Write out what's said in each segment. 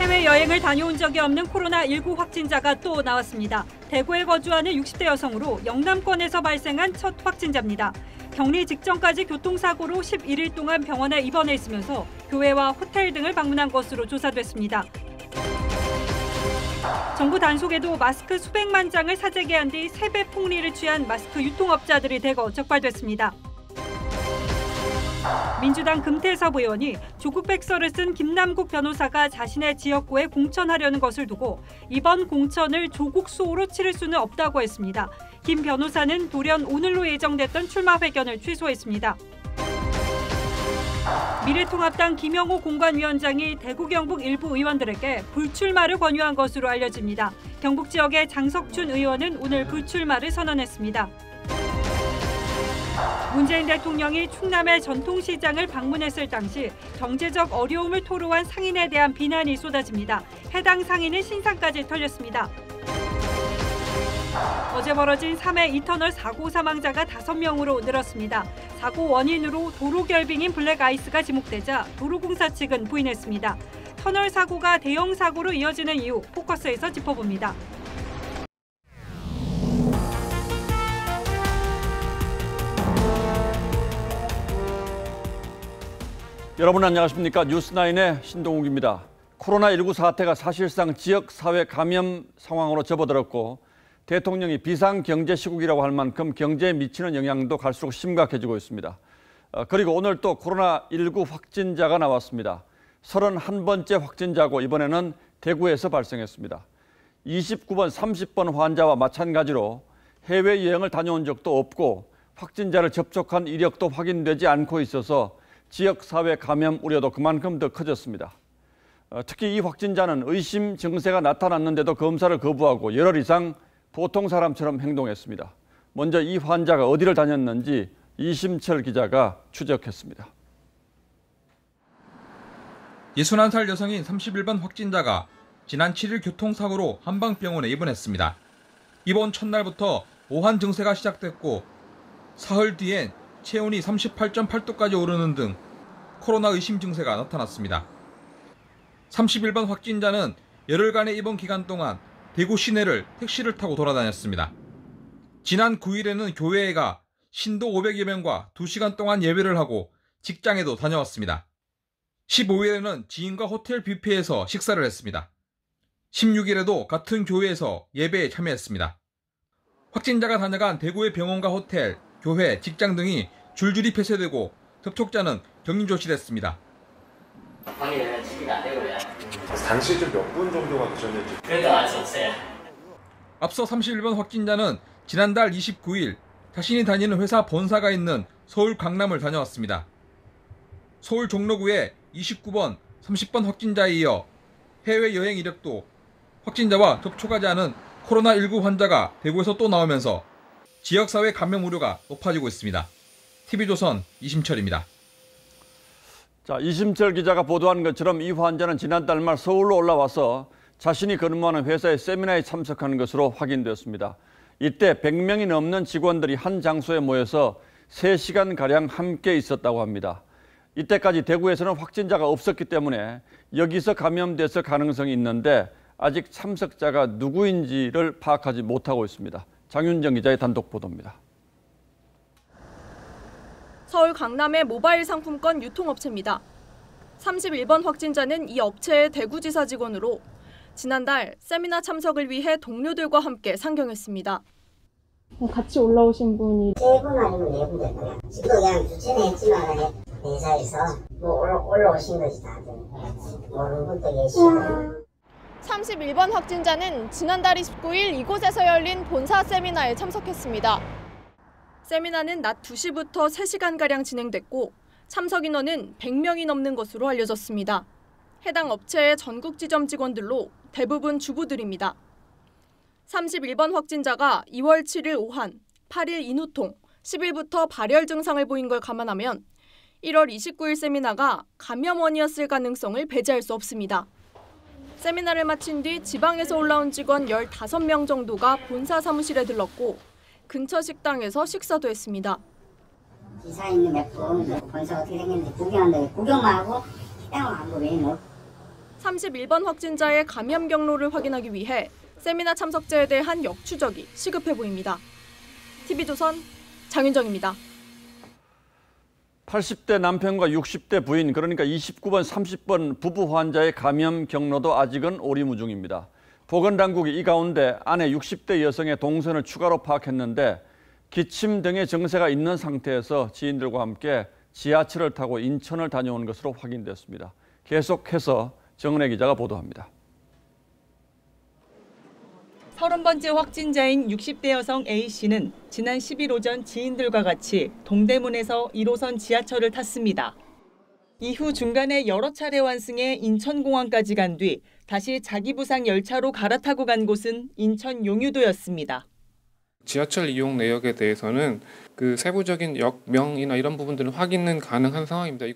해외여행을 다녀온 적이 없는 코로나19 확진자가 또 나왔습니다. 대구에 거주하는 60대 여성으로 영남권에서 발생한 첫 확진자입니다. 격리 직전까지 교통사고로 11일 동안 병원에 입원해 있으면서 교회와 호텔 등을 방문한 것으로 조사됐습니다. 정부 단속에도 마스크 수백만 장을 사재기 한 뒤 세배 폭리를 취한 마스크 유통업자들이 대거 적발됐습니다. 민주당 금태섭 의원이 조국 백서를 쓴 김남국 변호사가 자신의 지역구에 공천하려는 것을 두고 이번 공천을 조국 수호로 치를 수는 없다고 했습니다. 김 변호사는 돌연 오늘로 예정됐던 출마 회견을 취소했습니다. 미래통합당 김영호 공관위원장이 대구 경북 일부 의원들에게 불출마를 권유한 것으로 알려집니다. 경북 지역의 장석춘 의원은 오늘 불출마를 선언했습니다. 문재인 대통령이 충남의 전통시장을 방문했을 당시 경제적 어려움을 토로한 상인에 대한 비난이 쏟아집니다. 해당 상인은 신상까지 털렸습니다. 어제 벌어진 3회 이터널 사고 사망자가 5명으로 늘었습니다. 사고 원인으로 도로 결빙인 블랙아이스가 지목되자 도로공사 측은 부인했습니다. 터널 사고가 대형 사고로 이어지는 이유 포커스에서 짚어봅니다. 여러분 안녕하십니까? 뉴스9의 신동욱입니다. 코로나19 사태가 사실상 지역사회 감염 상황으로 접어들었고 대통령이 비상경제시국이라고 할 만큼 경제에 미치는 영향도 갈수록 심각해지고 있습니다. 그리고 오늘 또 코로나19 확진자가 나왔습니다. 31번째 확진자고 이번에는 대구에서 발생했습니다. 29번, 30번 환자와 마찬가지로 해외여행을 다녀온 적도 없고 확진자를 접촉한 이력도 확인되지 않고 있어서 지역사회 감염 우려도 그만큼 더 커졌습니다. 특히 이 확진자는 의심 증세가 나타났는데도 검사를 거부하고 열흘 이상 보통 사람처럼 행동했습니다. 먼저 이 환자가 어디를 다녔는지 이심철 기자가 추적했습니다. 61살 여성인 31번 확진자가 지난 7일 교통사고로 한방병원에 입원했습니다. 입원 첫날부터 오한 증세가 시작됐고 사흘 뒤엔 체온이 38.8도까지 오르는 등 코로나 의심 증세가 나타났습니다. 31번 확진자는 열흘간의 입원 기간 동안 대구 시내를 택시를 타고 돌아다녔습니다. 지난 9일에는 교회에 가 신도 500여 명과 2시간 동안 예배를 하고 직장에도 다녀왔습니다. 15일에는 지인과 호텔 뷔페에서 식사를 했습니다. 16일에도 같은 교회에서 예배에 참여했습니다. 확진자가 다녀간 대구의 병원과 호텔, 교회, 직장 등이 줄줄이 폐쇄되고 접촉자는 격리조치됐습니다. 당시에 좀 몇 분 정도가 계셨는지. 그래도 알 수 없어요. 앞서 31번 확진자는 지난달 29일 자신이 다니는 회사 본사가 있는 서울 강남을 다녀왔습니다. 서울 종로구에 29번, 30번 확진자에 이어 해외여행 이력도 확진자와 접촉하지 않은 코로나19 환자가 대구에서 또 나오면서 지역사회 감염 우려가 높아지고 있습니다. TV조선 이심철입니다. 자, 이심철 기자가 보도한 것처럼 이 환자는 지난달 말 서울로 올라와서 자신이 근무하는 회사의 세미나에 참석하는 것으로 확인되었습니다. 이때 100명이 넘는 직원들이 한 장소에 모여서 3시간가량 함께 있었다고 합니다. 이때까지 대구에서는 확진자가 없었기 때문에 여기서 감염됐을 가능성이 있는데 아직 참석자가 누구인지를 파악하지 못하고 있습니다. 장윤정 기자의 단독 보도입니다. 서울 강남의 모바일 상품권 유통업체입니다. 31번 확진자는 이 업체의 대구지사 직원으로 지난달 세미나 참석을 위해 동료들과 함께 상경했습니다. 같이 올라오신 분이 3분 아니면 4분 될 거야. 지금 그냥 전에 했지만 회사에서 올라오신 거지 다들. 모르는 분도 계시고. 31번 확진자는 지난달 29일 이곳에서 열린 본사 세미나에 참석했습니다. 세미나는 낮 2시부터 3시간가량 진행됐고 참석 인원은 100명이 넘는 것으로 알려졌습니다. 해당 업체의 전국 지점 직원들로 대부분 주부들입니다. 31번 확진자가 2월 7일 오한, 8일 인후통, 10일부터 발열 증상을 보인 걸 감안하면 1월 29일 세미나가 감염원이었을 가능성을 배제할 수 없습니다. 세미나를 마친 뒤 지방에서 올라온 직원 15명 정도가 본사 사무실에 들렀고 근처 식당에서 식사도 했습니다. 기사 있는 몇 분, 본사 어떻게 생겼는지 구경한다고 구경만 하고 식당을 안 가고 왜 뭐? 31번 확진자의 감염 경로를 확인하기 위해 세미나 참석자에 대한 역추적이 시급해 보입니다. TV조선 장윤정입니다. 80대 남편과 60대 부인, 그러니까 29번, 30번 부부 환자의 감염 경로도 아직은 오리무중입니다. 보건당국이 이 가운데 아내 60대 여성의 동선을 추가로 파악했는데 기침 등의 증세가 있는 상태에서 지인들과 함께 지하철을 타고 인천을 다녀온 것으로 확인됐습니다. 계속해서 정은혜 기자가 보도합니다. 30번째 확진자인 60대 여성 A씨는 지난 10일 오전 지인들과 같이 동대문에서 1호선 지하철을 탔습니다. 이후 중간에 여러 차례 완승해 인천공항까지 간 뒤 다시 자기 부상 열차로 갈아타고 간 곳은 인천 용유도였습니다. 지하철 이용 내역에 대해서는 그 세부적인 역명이나 이런 부분들은 확인은 가능한 상황입니다.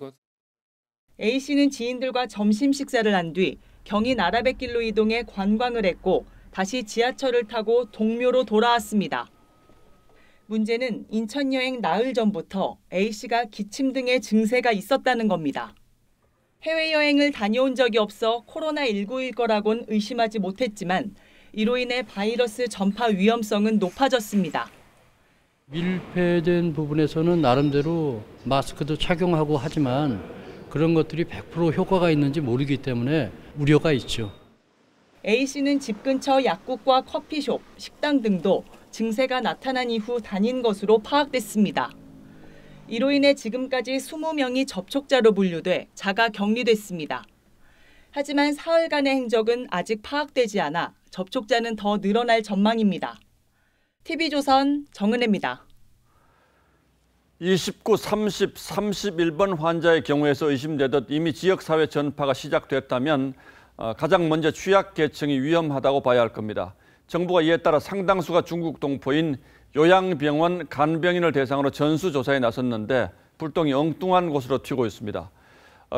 A씨는 지인들과 점심 식사를 한 뒤 경인 아라뱃길로 이동해 관광을 했고 다시 지하철을 타고 동묘로 돌아왔습니다. 문제는 인천 여행 나흘 전부터 A씨가 기침 등의 증세가 있었다는 겁니다. 해외여행을 다녀온 적이 없어 코로나19일 거라곤 의심하지 못했지만 이로 인해 바이러스 전파 위험성은 높아졌습니다. 밀폐된 부분에서는 나름대로 마스크도 착용하고 하지만 그런 것들이 100% 효과가 있는지 모르기 때문에 우려가 있죠. A씨는 집 근처 약국과 커피숍, 식당 등도 증세가 나타난 이후 다닌 것으로 파악됐습니다. 이로 인해 지금까지 20명이 접촉자로 분류돼 자가 격리됐습니다. 하지만 사흘간의 행적은 아직 파악되지 않아 접촉자는 더 늘어날 전망입니다. TV조선 정은혜입니다. 29, 30, 31번 환자의 경우에서 의심되듯 이미 지역사회 전파가 시작됐다면 가장 먼저 취약계층이 위험하다고 봐야 할 겁니다. 정부가 이에 따라 상당수가 중국 동포인 요양병원 간병인을 대상으로 전수조사에 나섰는데 불똥이 엉뚱한 곳으로 튀고 있습니다.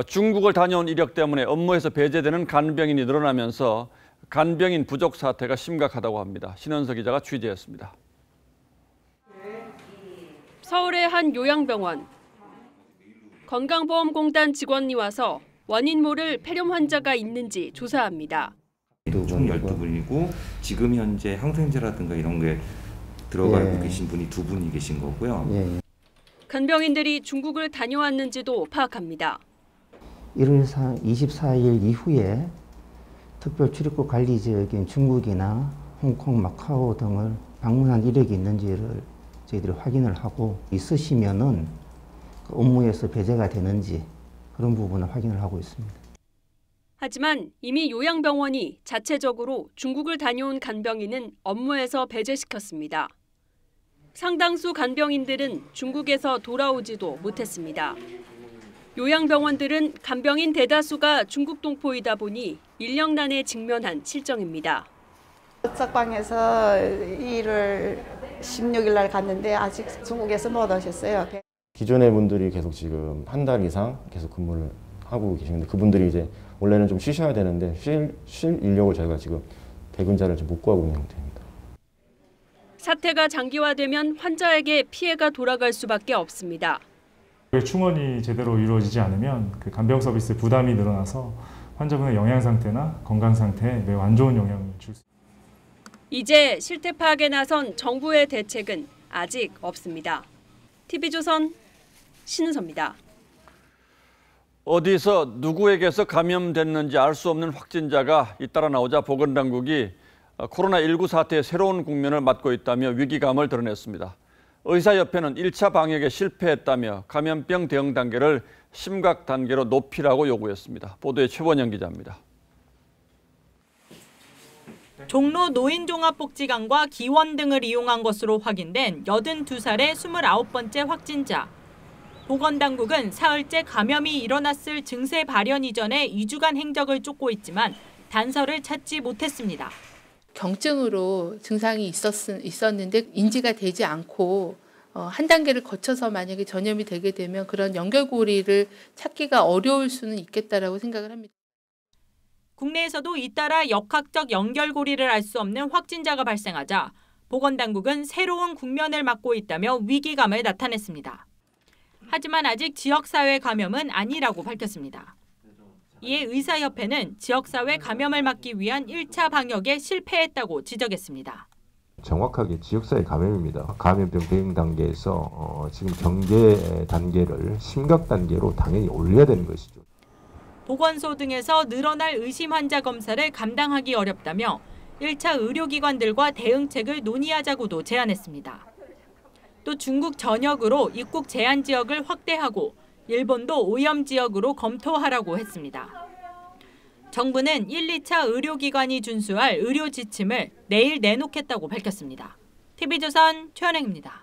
중국을 다녀온 이력 때문에 업무에서 배제되는 간병인이 늘어나면서 간병인 부족 사태가 심각하다고 합니다. 신은서 기자가 취재했습니다. 서울의 한 요양병원. 건강보험공단 직원이 와서 원인 모를 폐렴 환자가 있는지 조사합니다. 총 12분이고 지금 현재 항생제라든가 이런 게 들어가고 계신 분이 2분이 계신 거고요. 간병인들이 중국을 다녀왔는지도 파악합니다. 1월 24일 이후에 특별 출입국 관리 지역인 중국이나 홍콩, 마카오 등을 방문한 이력이 있는지를 저희들이 확인을 하고 있으시면은 업무에서 배제가 되는지 그런 부분을 확인을 하고 있습니다. 하지만 이미 요양병원이 자체적으로 중국을 다녀온 간병인은 업무에서 배제시켰습니다. 상당수 간병인들은 중국에서 돌아오지도 못했습니다. 요양병원들은 간병인 대다수가 중국 동포이다 보니 인력난에 직면한 실정입니다. 석방에서 1월 16일 날 갔는데 아직 중국에서 못 오셨어요. 기존의 분들이 계속 지금 한 달 이상 계속 근무를 하고 계시는데 그분들이 이제 원래는 좀 쉬셔야 되는데 쉴 인력을 저희가 지금 대근자를 좀 못 구하고 있는 형태입니다. 사태가 장기화되면 환자에게 피해가 돌아갈 수밖에 없습니다. 충원이 제대로 이루어지지 않으면 그 간병 서비스 부담이 늘어나서 환자분의 영양 상태나 건강 상태에 매우 안 좋은 영향을 줄 수 있습니다. 이제 실태 파악에 나선 정부의 대책은 아직 없습니다. TV조선 신은서입니다. 어디서 누구에게서 감염됐는지 알 수 없는 확진자가 잇따라 나오자 보건당국이 코로나19 사태의 새로운 국면을 맞고 있다며 위기감을 드러냈습니다. 의사협회는 1차 방역에 실패했다며 감염병 대응 단계를 심각 단계로 높이라고 요구했습니다. 보도에 최원영 기자입니다. 종로 노인종합복지관과 기원 등을 이용한 것으로 확인된 82살의 29번째 확진자. 보건당국은 사흘째 감염이 일어났을 증세 발현 이전에 2주간 행적을 쫓고 있지만 단서를 찾지 못했습니다. 경증으로 증상이 있었는데 인지가 되지 않고 한 단계를 거쳐서 만약에 전염이 되게 되면 그런 연결고리를 찾기가 어려울 수는 있겠다라고 생각을 합니다. 국내에서도 잇따라 역학적 연결고리를 알 수 없는 확진자가 발생하자 보건당국은 새로운 국면을 맞고 있다며 위기감을 나타냈습니다. 하지만 아직 지역사회 감염은 아니라고 밝혔습니다. 이에 의사협회는 지역사회 감염을 막기 위한 1차 방역에 실패했다고 지적했습니다. 정확하게 지역사회 감염입니다. 감염병 대응 단계에서 지금 경계 단계를 심각 단계로 당연히 올려야 되는 것이죠. 보건소 등에서 늘어날 의심 환자 검사를 감당하기 어렵다며 1차 의료기관들과 대응책을 논의하자고도 제안했습니다. 또 중국 전역으로 입국 제한 지역을 확대하고 일본도 오염 지역으로 검토하라고 했습니다. 정부는 1, 2차 의료기관이 준수할 의료 지침을 내일 내놓겠다고 밝혔습니다. TV조선 최현행입니다.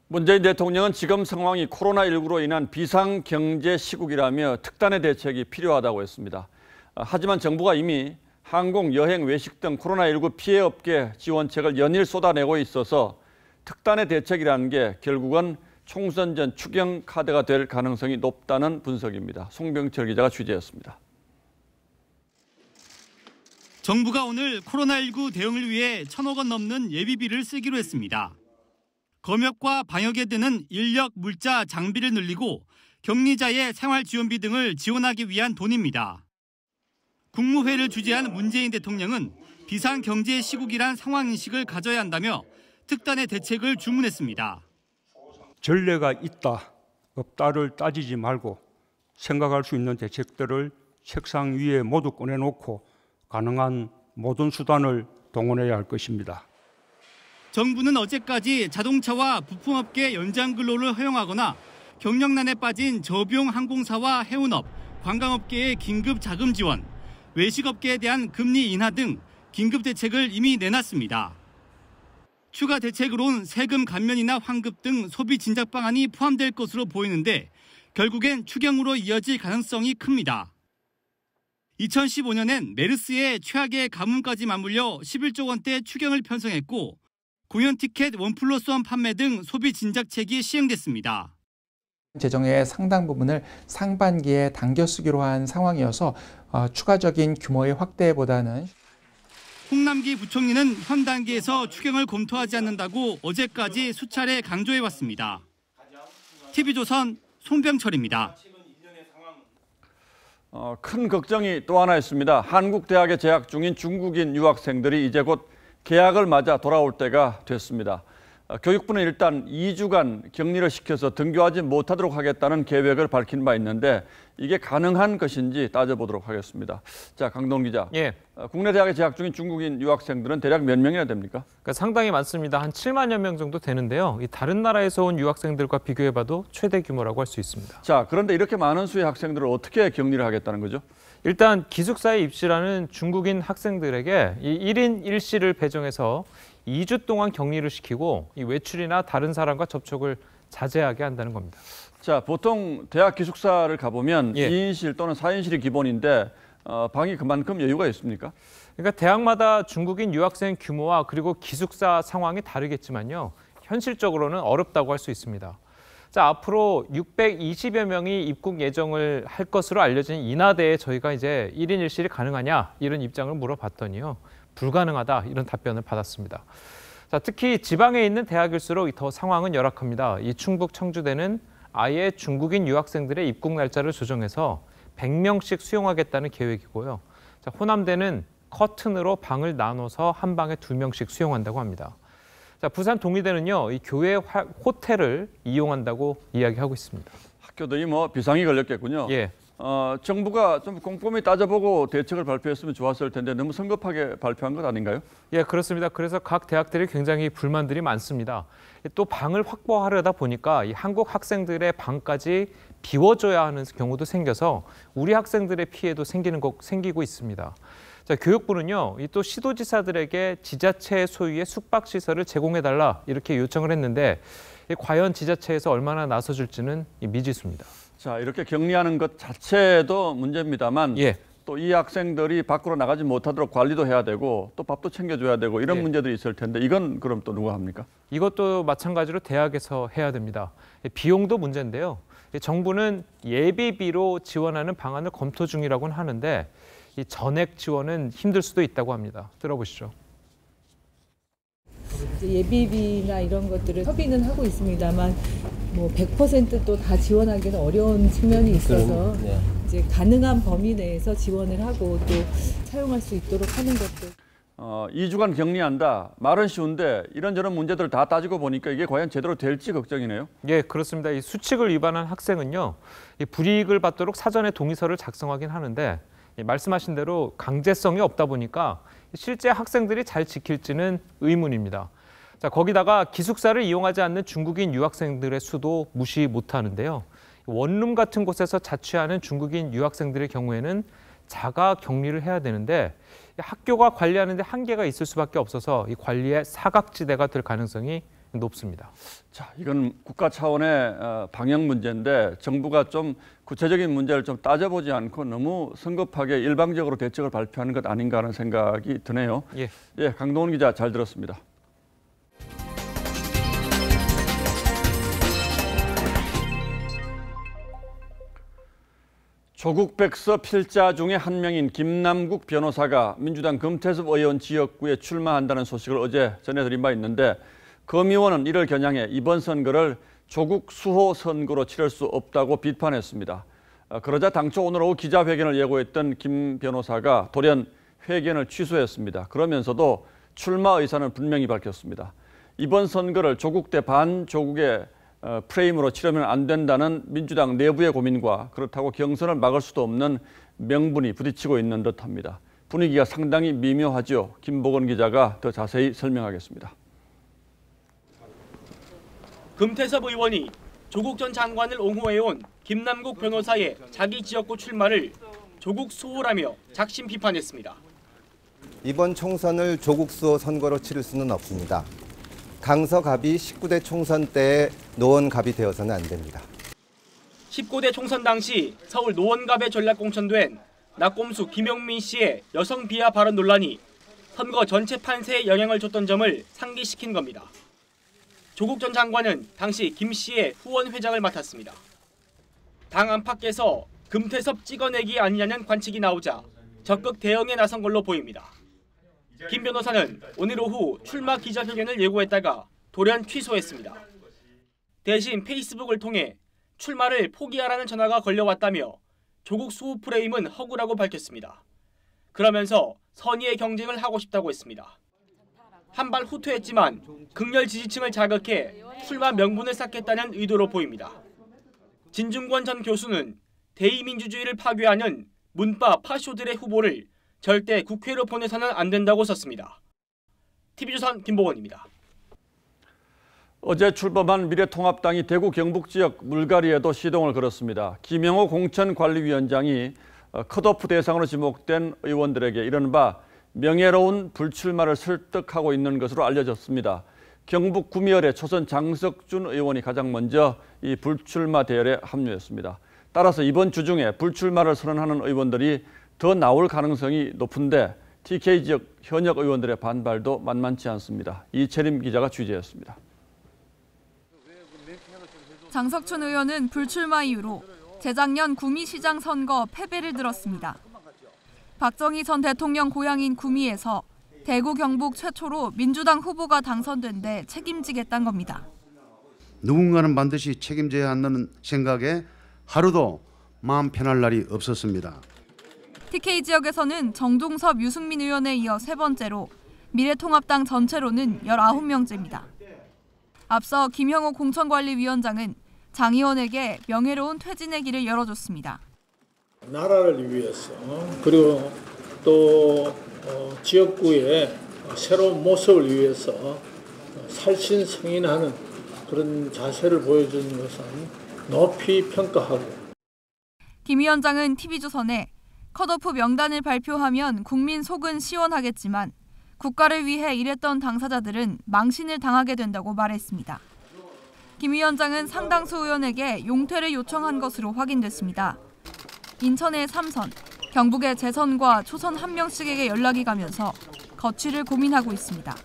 문재인 대통령은 지금 상황이 코로나19로 인한 비상경제 시국이라며 특단의 대책이 필요하다고 했습니다. 하지만 정부가 이미 항공, 여행, 외식 등 코로나19 피해업계 지원책을 연일 쏟아내고 있어서 특단의 대책이라는 게 결국은 총선 전 추경 카드가 될 가능성이 높다는 분석입니다. 송병철 기자가 취재했습니다. 정부가 오늘 코로나19 대응을 위해 1,000억 원 넘는 예비비를 쓰기로 했습니다. 검역과 방역에 드는 인력, 물자, 장비를 늘리고 격리자의 생활지원비 등을 지원하기 위한 돈입니다. 국무회의를 주재한 문재인 대통령은 비상경제 시국이란 상황인식을 가져야 한다며 특단의 대책을 주문했습니다. 전례가 있다, 없다를 따지지 말고 생각할 수 있는 대책들을 책상 위에 모두 꺼내놓고 가능한 모든 수단을 동원해야 할 것입니다. 정부는 어제까지 자동차와 부품업계 연장 근로를 허용하거나 경영난에 빠진 저비용 항공사와 해운업, 관광업계의 긴급 자금 지원, 외식업계에 대한 금리 인하 등 긴급 대책을 이미 내놨습니다. 추가 대책으론 세금 감면이나 환급 등 소비 진작 방안이 포함될 것으로 보이는데 결국엔 추경으로 이어질 가능성이 큽니다. 2015년엔 메르스의 최악의 가뭄까지 맞물려 11조 원대 추경을 편성했고 공연 티켓 1+1 판매 등 소비 진작책이 시행됐습니다. 재정의 상당 부분을 상반기에 당겨 쓰기로 한 상황이어서 추가적인 규모의 확대보다는 홍남기 부총리는 현 단계에서 추경을 검토하지 않는다고 어제까지 수차례 강조해왔습니다. TV조선 송병철입니다. 큰 걱정이 또 하나 있습니다. 한국 대학에 재학 중인 중국인 유학생들이 이제 곧 개학을 맞아 돌아올 때가 됐습니다. 교육부는 일단 2주간 격리를 시켜서 등교하지 못하도록 하겠다는 계획을 밝힌 바 있는데 이게 가능한 것인지 따져보도록 하겠습니다. 자, 강동 기자. 예. 국내 대학에 재학 중인 중국인 유학생들은 대략 몇 명이나 됩니까? 그러니까 상당히 많습니다. 한 7만여 명 정도 되는데요. 이 다른 나라에서 온 유학생들과 비교해봐도 최대 규모라고 할 수 있습니다. 자, 그런데 이렇게 많은 수의 학생들을 어떻게 격리를 하겠다는 거죠? 일단 기숙사에 입실하는 중국인 학생들에게 이 1인 1실을 배정해서 2주 동안 격리를 시키고 이 외출이나 다른 사람과 접촉을 자제하게 한다는 겁니다. 자, 보통 대학 기숙사를 가보면 예. 2인실 또는 4인실이 기본인데 방이 그만큼 여유가 있습니까? 그러니까 대학마다 중국인 유학생 규모와 그리고 기숙사 상황이 다르겠지만요. 현실적으로는 어렵다고 할 수 있습니다. 자, 앞으로 620여 명이 입국 예정을 할 것으로 알려진 인하대에 저희가 이제 1인 1실이 가능하냐 이런 입장을 물어봤더니요. 불가능하다 이런 답변을 받았습니다. 자, 특히 지방에 있는 대학일수록 더 상황은 열악합니다. 이 충북 청주대는 아예 중국인 유학생들의 입국 날짜를 조정해서 100명씩 수용하겠다는 계획이고요. 자, 호남대는 커튼으로 방을 나눠서 한 방에 2명씩 수용한다고 합니다. 자, 부산 동의대는요, 이 교회 호텔을 이용한다고 이야기하고 있습니다. 학교들이 뭐 비상이 걸렸겠군요. 예. 정부가 좀 꼼꼼히 따져보고 대책을 발표했으면 좋았을 텐데 너무 성급하게 발표한 것 아닌가요? 예, 그렇습니다. 그래서 각 대학들이 굉장히 불만들이 많습니다. 또 방을 확보하려다 보니까 이 한국 학생들의 방까지 비워줘야 하는 경우도 생겨서 우리 학생들의 피해도 생기고 있습니다. 자, 교육부는요, 또 시도지사들에게 지자체 소유의 숙박시설을 제공해달라 이렇게 요청을 했는데 과연 지자체에서 얼마나 나서줄지는 미지수입니다. 자, 이렇게 격리하는 것 자체도 문제입니다만 예. 또 이 학생들이 밖으로 나가지 못하도록 관리도 해야 되고 또 밥도 챙겨줘야 되고 이런 예. 문제들이 있을 텐데 이건 그럼 또 누가 합니까? 이것도 마찬가지로 대학에서 해야 됩니다. 비용도 문제인데요. 정부는 예비비로 지원하는 방안을 검토 중이라고는 하는데 이 전액 지원은 힘들 수도 있다고 합니다. 들어보시죠. 예비비나 이런 것들을 협의는 하고 있습니다만 뭐 100% 또 다 지원하기는 어려운 측면이 있어서 이제 가능한 범위 내에서 지원을 하고 또 사용할 수 있도록 하는 것도. 2주간 격리한다. 말은 쉬운데 이런저런 문제들을 다 따지고 보니까 이게 과연 제대로 될지 걱정이네요. 예, 그렇습니다. 이 수칙을 위반한 학생은요, 이 불이익을 받도록 사전에 동의서를 작성하긴 하는데 말씀하신 대로 강제성이 없다 보니까 실제 학생들이 잘 지킬지는 의문입니다. 자, 거기다가 기숙사를 이용하지 않는 중국인 유학생들의 수도 무시 못하는데요. 원룸 같은 곳에서 자취하는 중국인 유학생들의 경우에는 자가 격리를 해야 되는데 학교가 관리하는 데 한계가 있을 수밖에 없어서 이 관리의 사각지대가 될 가능성이 높습니다. 자, 이건 국가 차원의 방역 문제인데 정부가 좀 구체적인 문제를 좀 따져보지 않고 너무 성급하게 일방적으로 대책을 발표하는 것 아닌가 하는 생각이 드네요. 예, 강동원 기자 잘 들었습니다. 조국 백서 필자 중에 한 명인 김남국 변호사가 민주당 금태섭 의원 지역구에 출마한다는 소식을 어제 전해드린 바 있는데 검의원은 이를 겨냥해 이번 선거를 조국 수호 선거로 치를 수 없다고 비판했습니다. 그러자 당초 오늘 오후 기자회견을 예고했던 김 변호사가 돌연 회견을 취소했습니다. 그러면서도 출마 의사는 분명히 밝혔습니다. 이번 선거를 조국 대 반조국의 프레임으로 치르면 안 된다는 민주당 내부의 고민과 그렇다고 경선을 막을 수도 없는 명분이 부딪히고 있는 듯합니다. 분위기가 상당히 미묘하죠. 김보건 기자가 더 자세히 설명하겠습니다. 금태섭 의원이 조국 전 장관을 옹호해온 김남국 변호사의 자기 지역구 출마를 조국 수호라며 작심 비판했습니다. 이번 총선을 조국 수호 선거로 치를 수는 없습니다. 강서갑이 19대 총선 때의 노원갑이 되어서는 안 됩니다. 19대 총선 당시 서울 노원갑에 전략 공천된 낙곰수 김용민 씨의 여성 비하 발언 논란이 선거 전체 판세에 영향을 줬던 점을 상기시킨 겁니다. 조국 전 장관은 당시 김 씨의 후원 회장을 맡았습니다. 당 안팎에서 금태섭 찍어내기 아니냐는 관측이 나오자 적극 대응에 나선 걸로 보입니다. 김 변호사는 오늘 오후 출마 기자회견을 예고했다가 돌연 취소했습니다. 대신 페이스북을 통해 출마를 포기하라는 전화가 걸려왔다며 조국 수호 프레임은 허구라고 밝혔습니다. 그러면서 선의의 경쟁을 하고 싶다고 했습니다. 한발 후퇴했지만 극렬 지지층을 자극해 출마 명분을 쌓겠다는 의도로 보입니다. 진중권 전 교수는 대의민주주의를 파괴하는 문파 파쇼들의 후보를 절대 국회로 보내서는 안 된다고 썼습니다. TV조선 김보건입니다. 어제 출범한 미래통합당이 대구 경북 지역 물갈이에도 시동을 걸었습니다. 김영호 공천관리위원장이 컷오프 대상으로 지목된 의원들에게 이른바 명예로운 불출마를 설득하고 있는 것으로 알려졌습니다. 경북 구미열의 초선 장석준 의원이 가장 먼저 이 불출마 대열에 합류했습니다. 따라서 이번 주 중에 불출마를 선언하는 의원들이 더 나올 가능성이 높은데 TK 지역 현역 의원들의 반발도 만만치 않습니다. 이채림 기자가 취재했습니다. 장석춘 의원은 불출마 이유로 재작년 구미시장 선거 패배를 들었습니다. 박정희 전 대통령 고향인 구미에서 대구 경북 최초로 민주당 후보가 당선된 데 책임지겠다는 겁니다. 누군가는 반드시 책임져야 한다는 생각에 하루도 마음 편할 날이 없었습니다. TK 지역에서는 정종섭, 유승민 의원에 이어 세 번째로 미래통합당 전체로는 19명째입니다. 앞서 김형호 공천관리위원장은 장 의원에게 명예로운 퇴진의 길을 열어줬습니다. 나라를 위해서 그리고 또 지역구의 새로운 모습을 위해서 살신성인하는 그런 자세를 보여주는 것은 높이 평가하고. 김 위원장은 TV조선에 컷오프 명단을 발표하면 국민 속은 시원하겠지만 국가를 위해 일했던 당사자들은 망신을 당하게 된다고 말했습니다. 김 위원장은 상당수 의원에게 용퇴를 요청한 것으로 확인됐습니다. 인천의 3선, 경북의 재선과 초선 한 명씩에게 연락이 가면서 거취를 고민하고 있습니다.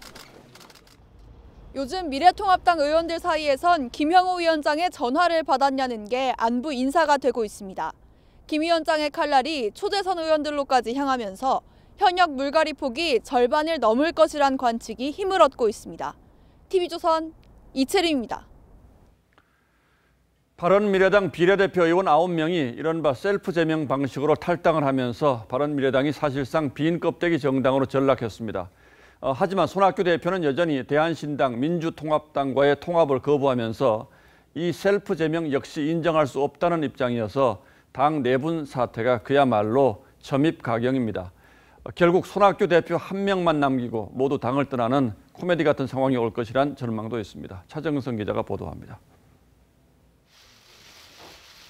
요즘 미래통합당 의원들 사이에선 김형호 위원장의 전화를 받았냐는 게 안부 인사가 되고 있습니다. 김 위원장의 칼날이 초대선 의원들로까지 향하면서 현역 물갈이 폭이 절반을 넘을 것이란 관측이 힘을 얻고 있습니다. TV조선 이채림입니다. 바른미래당 비례대표 의원 9명이 이른바 셀프 제명 방식으로 탈당을 하면서 바른미래당이 사실상 빈 껍데기 정당으로 전락했습니다. 하지만 손학규 대표는 여전히 대한신당, 민주통합당과의 통합을 거부하면서 이 셀프 제명 역시 인정할 수 없다는 입장이어서 당 내분 사태가 그야말로 점입가경입니다. 결국 손학규 대표 한 명만 남기고 모두 당을 떠나는 코미디 같은 상황이 올 것이란 전망도 있습니다. 차정성 기자가 보도합니다.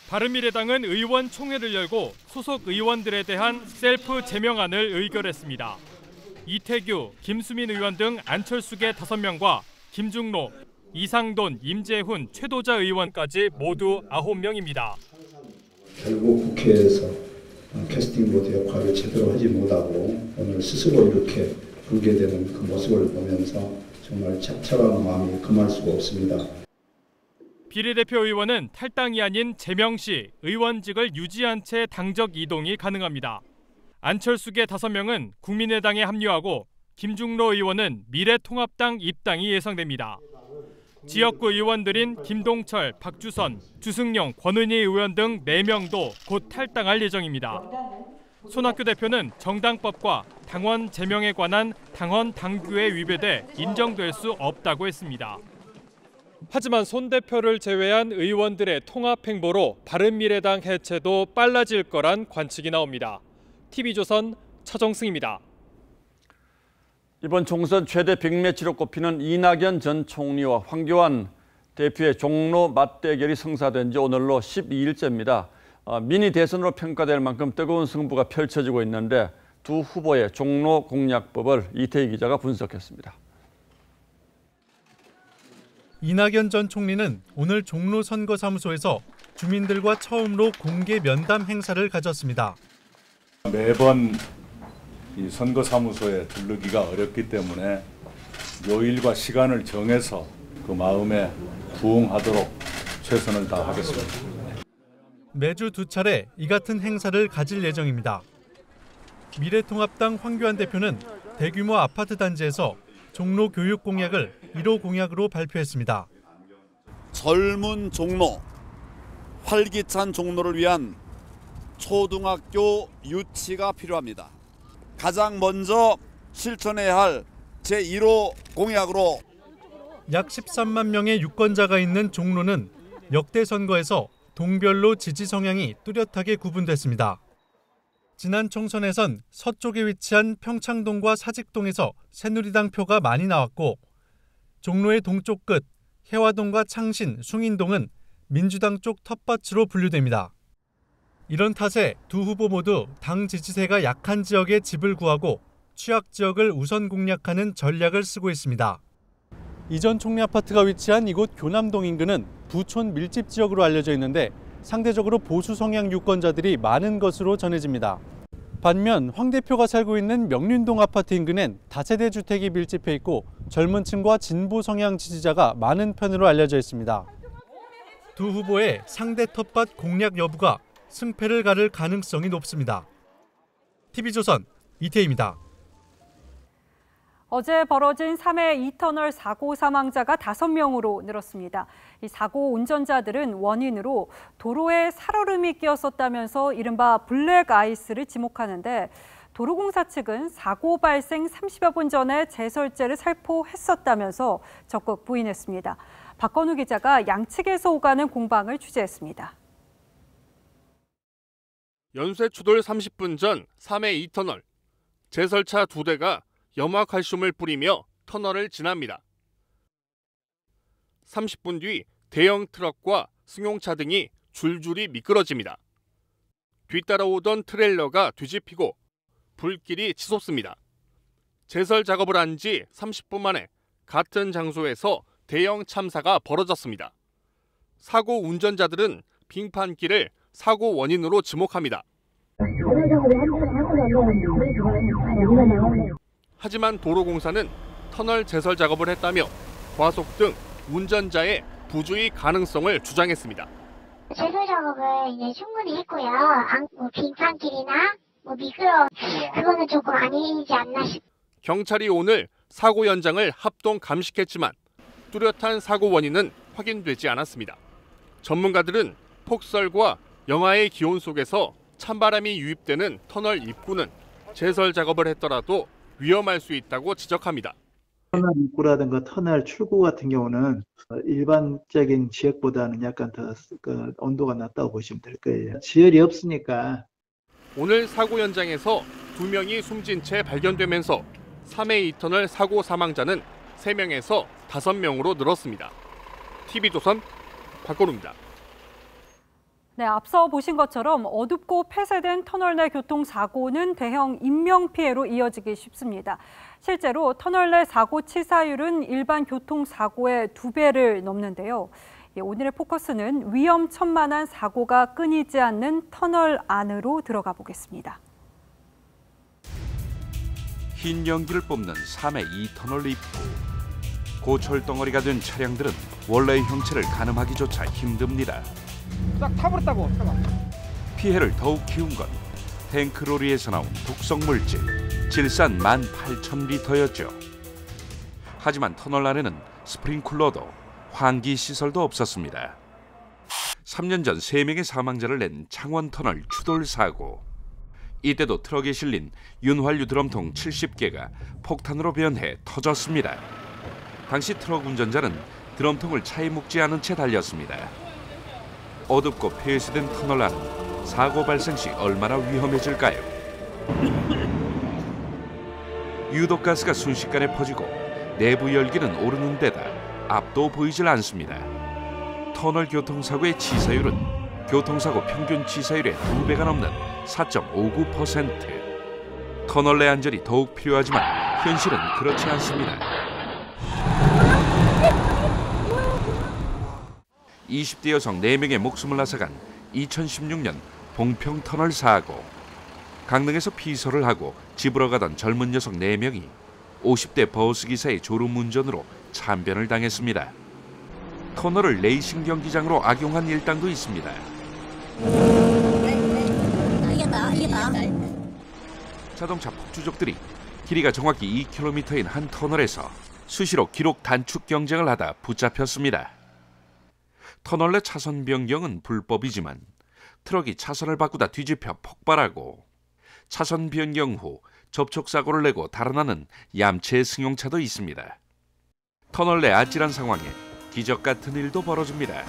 바른미래당은 의원총회를 열고 소속 의원들에 대한 셀프 제명안을 의결했습니다. 이태규, 김수민 의원 등 안철수계 5명과 김중로, 이상돈, 임재훈, 최도자 의원까지 모두 9명입니다. 결국 국회에서 캐스팅 보드 역할을 제대로 하지 못하고 오늘 스스로 이렇게 붕괴되는 그 모습을 보면서 정말 착잡한 마음이 금할 수가 없습니다. 비례대표 의원은 탈당이 아닌 제명 시 의원직을 유지한 채 당적 이동이 가능합니다. 안철수계 5명은 국민의당에 합류하고 김중로 의원은 미래통합당 입당이 예상됩니다. 지역구 의원들인 김동철, 박주선, 주승용, 권은희 의원 등 4명도 곧 탈당할 예정입니다. 손학규 대표는 정당법과 당원 제명에 관한 당원 당규에 위배돼 인정될 수 없다고 했습니다. 하지만 손 대표를 제외한 의원들의 통합 행보로 바른미래당 해체도 빨라질 거란 관측이 나옵니다. TV조선 차정승입니다. 이번 총선 최대 빅매치로 꼽히는 이낙연 전 총리와 황교안 대표의 종로 맞대결이 성사된 지 오늘로 12일째입니다. 미니 대선으로 평가될 만큼 뜨거운 승부가 펼쳐지고 있는데 두 후보의 종로 공략법을 이태희 기자가 분석했습니다. 이낙연 전 총리는 오늘 종로 선거사무소에서 주민들과 처음으로 공개 면담 행사를 가졌습니다. 매번 이 선거사무소에 들르기가 어렵기 때문에 요일과 시간을 정해서 그 마음에 부응하도록 최선을 다하겠습니다. 매주 2차례 이 같은 행사를 가질 예정입니다. 미래통합당 황교안 대표는 대규모 아파트 단지에서 종로 교육 공약을 1호 공약으로 발표했습니다. 젊은 종로, 활기찬 종로를 위한 초등학교 유치가 필요합니다. 가장 먼저 실천해야 할 제1호 공약으로 약 13만 명의 유권자가 있는 종로는 역대 선거에서 동별로 지지 성향이 뚜렷하게 구분됐습니다. 지난 총선에선 서쪽에 위치한 평창동과 사직동에서 새누리당 표가 많이 나왔고 종로의 동쪽 끝 해화동과 창신, 숭인동은 민주당 쪽 텃밭으로 분류됩니다. 이런 탓에 두 후보 모두 당 지지세가 약한 지역에 집을 구하고 취약 지역을 우선 공략하는 전략을 쓰고 있습니다. 이전 총리 아파트가 위치한 이곳 교남동 인근은 부촌 밀집 지역으로 알려져 있는데 상대적으로 보수 성향 유권자들이 많은 것으로 전해집니다. 반면 황 대표가 살고 있는 명륜동 아파트 인근엔 다세대 주택이 밀집해 있고 젊은 층과 진보 성향 지지자가 많은 편으로 알려져 있습니다. 두 후보의 상대 텃밭 공략 여부가 승패를 가를 가능성이 높습니다. TV조선 이태희입니다. 어제 벌어진 3회 2터널 사고 사망자가 5명으로 늘었습니다. 이 사고 운전자들은 원인으로 도로에 살얼음이 끼었었다면서 이른바 블랙 아이스를 지목하는데 도로공사 측은 사고 발생 30여 분 전에 제설제를 살포했었다면서 적극 부인했습니다. 박건우 기자가 양측에서 오가는 공방을 취재했습니다. 연쇄 추돌 30분 전 3회 2터널. 제설차 2대가 염화칼슘을 뿌리며 터널을 지납니다. 30분 뒤 대형 트럭과 승용차 등이 줄줄이 미끄러집니다. 뒤따라오던 트레일러가 뒤집히고 불길이 치솟습니다. 제설 작업을 한 지 30분 만에 같은 장소에서 대형 참사가 벌어졌습니다. 사고 운전자들은 빙판길을 사고 원인으로 지목합니다. 하지만 도로공사는 터널 제설 작업을 했다며 과속 등 운전자의 부주의 가능성을 주장했습니다. 제설 작업을 이제 충분히 했고요. 빙판길이나 미끄러 그거는 조금 아니지 않나 싶. 경찰이 오늘 사고 현장을 합동 감식했지만 뚜렷한 사고 원인은 확인되지 않았습니다. 전문가들은 폭설과 영하의 기온 속에서 찬바람이 유입되는 터널 입구는 제설 작업을 했더라도 위험할 수 있다고 지적합니다. 터널 입구라든가 터널 출구 같은 경우는 일반적인 지역보다는 약간 더 온도가 낮다고 보시면 될 거예요. 지열이 없으니까. 오늘 사고 현장에서 2명이 숨진 채 발견되면서 3회 2터널 사고 사망자는 3명에서 5명으로 늘었습니다. TV조선 박건우입니다. 네, 앞서 보신 것처럼 어둡고 폐쇄된 터널 내 교통사고는 대형 인명피해로 이어지기 쉽습니다. 실제로 터널 내 사고 치사율은 일반 교통사고의 2배를 넘는데요. 오늘의 포커스는 위험천만한 사고가 끊이지 않는 터널 안으로 들어가 보겠습니다. 흰 연기를 뿜는 3회 2터널 입구. 고철 덩어리가 된 차량들은 원래의 형체를 가늠하기조차 힘듭니다. 딱 타버렸다고 차가. 피해를 더욱 키운 건 탱크로리에서 나온 독성 물질 질산 18,000리터였죠. 하지만 터널 안에는 스프링클러도 환기 시설도 없었습니다. 3년 전 3명의 사망자를 낸 창원터널 추돌 사고. 이때도 트럭에 실린 윤활유 드럼통 70개가 폭탄으로 변해 터졌습니다. 당시 트럭 운전자는 드럼통을 차에 묶지 않은 채 달렸습니다. 어둡고 폐쇄된 터널 안은 사고 발생 시 얼마나 위험해질까요? 유독가스가 순식간에 퍼지고 내부 열기는 오르는 데다 앞도 보이질 않습니다. 터널 교통사고의 치사율은 교통사고 평균 치사율의 2배가 넘는 4.59%. 터널 내 안전이 더욱 필요하지만 현실은 그렇지 않습니다. 20대 여성 4명의 목숨을 앗아간 2016년 봉평터널 사고. 강릉에서 피서를 하고 집으로 가던 젊은 여성 4명이 50대 버스기사의 졸음운전으로 참변을 당했습니다. 터널을 레이싱 경기장으로 악용한 일당도 있습니다. 자동차 폭주족들이 길이가 정확히 2km인 한 터널에서 수시로 기록 단축 경쟁을 하다 붙잡혔습니다. 터널 내 차선 변경은 불법이지만 트럭이 차선을 바꾸다 뒤집혀 폭발하고 차선 변경 후 접촉사고를 내고 달아나는 얌체 승용차도 있습니다. 터널 내 아찔한 상황에 기적 같은 일도 벌어집니다.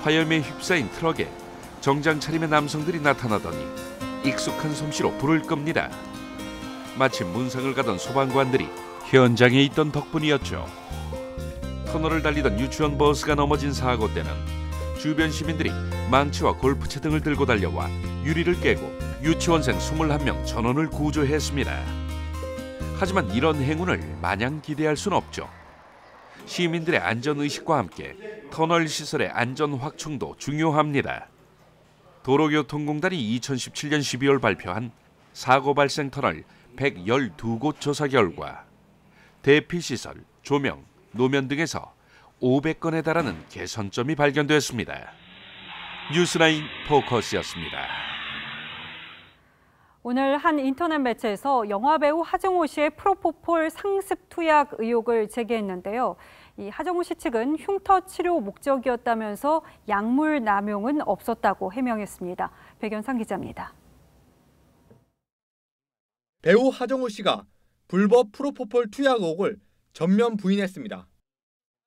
화염에 휩싸인 트럭에 정장 차림의 남성들이 나타나더니 익숙한 솜씨로 불을 끕니다. 마치 문상을 가던 소방관들이 현장에 있던 덕분이었죠. 터널을 달리던 유치원 버스가 넘어진 사고 때는 주변 시민들이 망치와 골프채 등을 들고 달려와 유리를 깨고 유치원생 21명 전원을 구조했습니다. 하지만 이런 행운을 마냥 기대할 순 없죠. 시민들의 안전의식과 함께 터널 시설의 안전 확충도 중요합니다. 도로교통공단이 2017년 12월 발표한 사고 발생 터널 112곳 조사 결과 대피시설, 조명, 노면 등에서 500건에 달하는 개선점이 발견됐습니다. 뉴스나인 포커스였습니다. 오늘 한 인터넷 매체에서 영화배우 하정우 씨의 프로포폴 상습 투약 의혹을 제기했는데요. 이 하정우 씨 측은 흉터 치료 목적이었다면서 약물 남용은 없었다고 해명했습니다. 백연상 기자입니다. 배우 하정우 씨가 불법 프로포폴 투약 의혹을 전면 부인했습니다.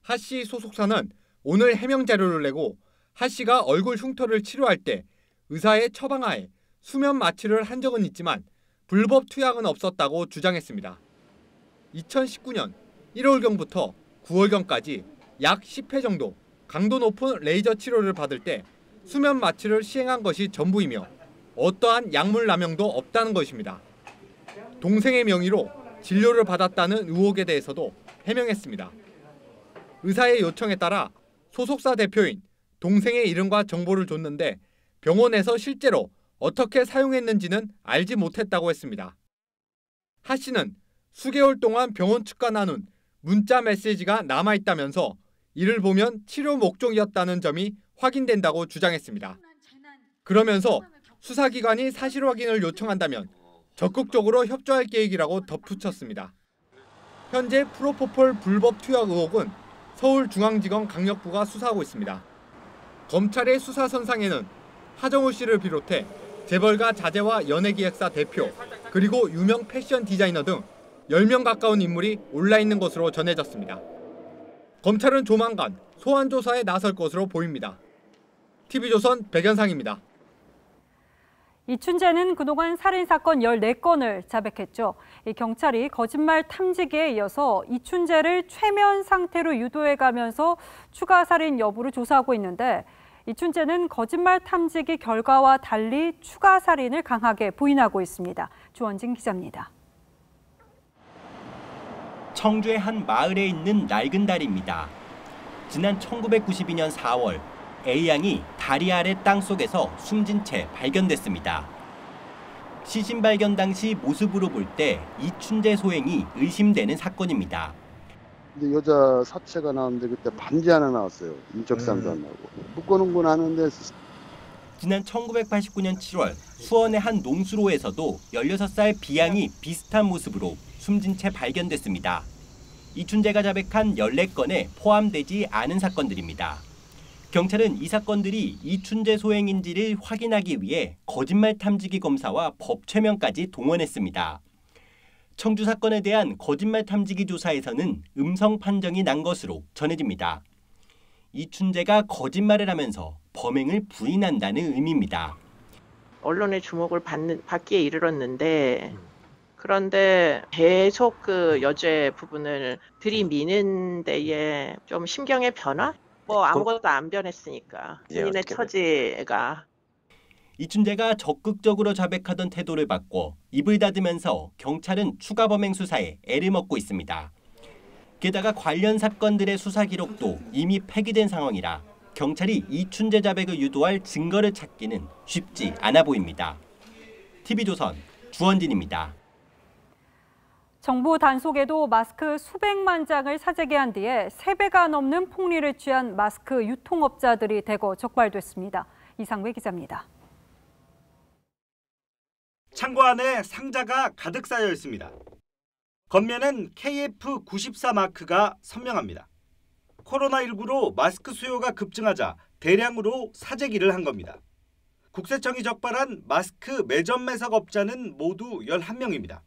하 씨 소속사는 오늘 해명 자료를 내고 하 씨가 얼굴 흉터를 치료할 때 의사의 처방하에 수면 마취를 한 적은 있지만 불법 투약은 없었다고 주장했습니다. 2019년 1월경부터 9월경까지 약 10회 정도 강도 높은 레이저 치료를 받을 때 수면 마취를 시행한 것이 전부이며 어떠한 약물 남용도 없다는 것입니다. 동생의 명의로 진료를 받았다는 의혹에 대해서도 해명했습니다. 의사의 요청에 따라 소속사 대표인 동생의 이름과 정보를 줬는데 병원에서 실제로 어떻게 사용했는지는 알지 못했다고 했습니다. 하 씨는 수개월 동안 병원 측과 나눈 문자 메시지가 남아있다면서 이를 보면 치료 목적이었다는 점이 확인된다고 주장했습니다. 그러면서 수사기관이 사실 확인을 요청한다면 적극적으로 협조할 계획이라고 덧붙였습니다. 현재 프로포폴 불법 투약 의혹은 서울중앙지검 강력부가 수사하고 있습니다. 검찰의 수사 선상에는 하정우 씨를 비롯해 재벌가 자재와 연예기획사 대표, 그리고 유명 패션 디자이너 등 10명 가까운 인물이 올라 있는 것으로 전해졌습니다. 검찰은 조만간 소환 조사에 나설 것으로 보입니다. TV조선 백연상입니다. 이춘재는 그동안 살인사건 14건을 자백했죠. 경찰이 거짓말 탐지기에 이어서 이춘재를 최면 상태로 유도해가면서 추가 살인 여부를 조사하고 있는데 이춘재는 거짓말 탐지기 결과와 달리 추가 살인을 강하게 부인하고 있습니다. 주원진 기자입니다. 청주의 한 마을에 있는 낡은 다리입니다. 지난 1992년 4월 A양이 다리 아래 땅속에서 숨진 채 발견됐습니다. 시신 발견 당시 모습으로 볼 때 이춘재 소행이 의심되는 사건입니다. 근데 여자 사체가 나왔는데 그때 반지 하나 나왔어요. 인적사항도 안 나오고. 묶어놓은 하는데. 지난 1989년 7월 수원의 한 농수로에서도 16살 B양이 비슷한 모습으로 숨진 채 발견됐습니다. 이춘재가 자백한 14건에 포함되지 않은 사건들입니다. 경찰은 이 사건들이 이춘재 소행인지를 확인하기 위해 거짓말 탐지기 검사와 법최면까지 동원했습니다. 청주 사건에 대한 거짓말 탐지기 조사에서는 음성 판정이 난 것으로 전해집니다. 이춘재가 거짓말을 하면서 범행을 부인한다는 의미입니다. 언론의 주목을 받기에 이르렀는데 그런데 계속 그 여죄 부분을 들이미는 데에 좀 심경의 변화? 뭐 아무것도 안 변했으니까 본인의 처지가. 이춘재가 적극적으로 자백하던 태도를 바꿔 입을 닫으면서 경찰은 추가 범행 수사에 애를 먹고 있습니다. 게다가 관련 사건들의 수사 기록도 이미 폐기된 상황이라 경찰이 이춘재 자백을 유도할 증거를 찾기는 쉽지 않아 보입니다. TV조선 주원진입니다. 정부 단속에도 마스크 수백만 장을 사재기 한 뒤에 3배가 넘는 폭리를 취한 마스크 유통업자들이 대거 적발됐습니다. 이상배 기자입니다. 창고 안에 상자가 가득 쌓여 있습니다. 겉면엔 KF94 마크가 선명합니다. 코로나19로 마스크 수요가 급증하자 대량으로 사재기를 한 겁니다. 국세청이 적발한 마스크 매점 매석 업자는 모두 11명입니다.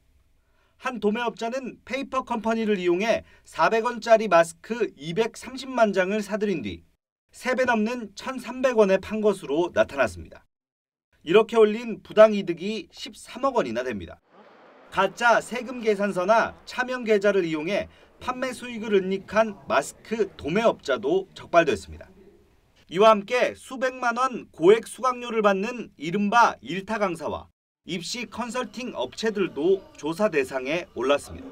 한 도매업자는 페이퍼 컴퍼니를 이용해 400원짜리 마스크 230만 장을 사들인 뒤 3배 넘는 1,300원에 판 것으로 나타났습니다. 이렇게 올린 부당이득이 13억 원이나 됩니다. 가짜 세금 계산서나 차명 계좌를 이용해 판매 수익을 은닉한 마스크 도매업자도 적발됐습니다. 이와 함께 수백만 원 고액 수강료를 받는 이른바 일타 강사와 입시 컨설팅 업체들도 조사 대상에 올랐습니다.